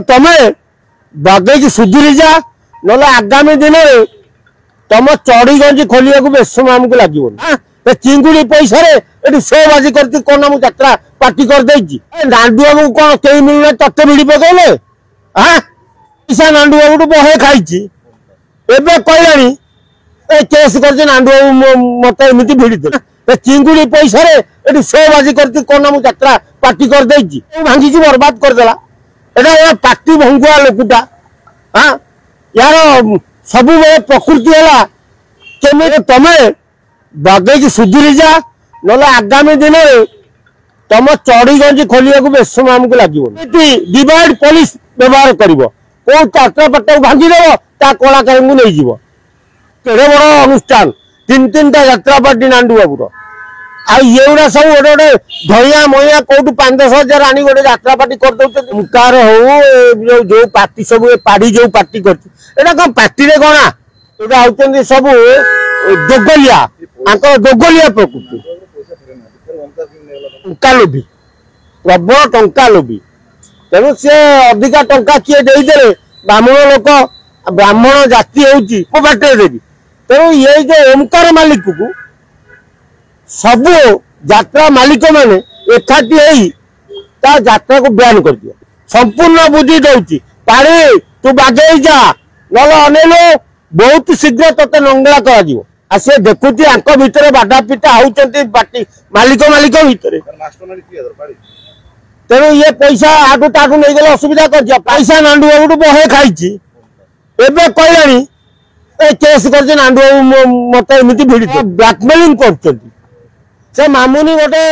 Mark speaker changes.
Speaker 1: तमे बगेकी सुधुरी जा ना आगामी दिन में तुम चढ़ी गंजी खोलिया बेस समय आमको लगे चिंगुड़ी पैसा शो बाजी कर कौन मुझे यात्रा पार्टी कर नांडू बाबू कौन कई मिलना तत्ते भिड़ी पकड़े हाँ पैसा नांडू बाबू बहे खाई कहलानी केस कर नांडू बाबू मत एमती भिड़ी चिंगुड़ी पैसा शो बाजी कर कौन मुझे यात्रा पार्टी कर भांगी बर्बाद करदेला एटा पार्टी भंगुआ लोकटा हाँ यार सब प्रकृति है केमी तमे बगेकी सुधुरी जा ना आगामी दिन में तुम चढ़ी गंजी खोलिया बेस समय आमको लगे डिवाइड पुलिस व्यवहार कर यात्रा पार्टी भांगीदेव ता कलाकार को नहीं जीव केड़े बड़ अनुष्ठान तीन तीन टा यात्रा पार्टी नांडू बाबूर आउरा सब गोटे गोटे धइया मइया कौटू 5-10 हजार आनी गोटे यात्रा पार्टी कर कार हो जो पार्टी सब पाड़ी जो पार्टी कर कौन पार्टी कौन आउट सब दोगलिया दोगलिया प्रकृति टंका लोभी प्रबल टंका लोभी तेणु सी अधिका टंका किए देदे ब्राह्मण लोक ब्राह्मण जाति होती बाटे देवी तेणु ये जो ओमकार मालिक को सबू यात्रा मालिक मैंने एकाठी यात्रा को बैन कर दिया संपूर्ण बुद्धि दौची पाड़ी तू बागे जा अनेलो बहुत शीघ्र ते नंगला कर सी देखुची भितर बाधा पिटा होती पार्टी मालिक मालिक भितर तेणु ये पैसा आगु ताकू नहीं गले असुविधा कर पैसा नांडू बाबू बहे खाई कहलानी केस कर नांडू बाबू मत एमती भिड़ी ब्लैकमेलिंग कर मामुनी गोटे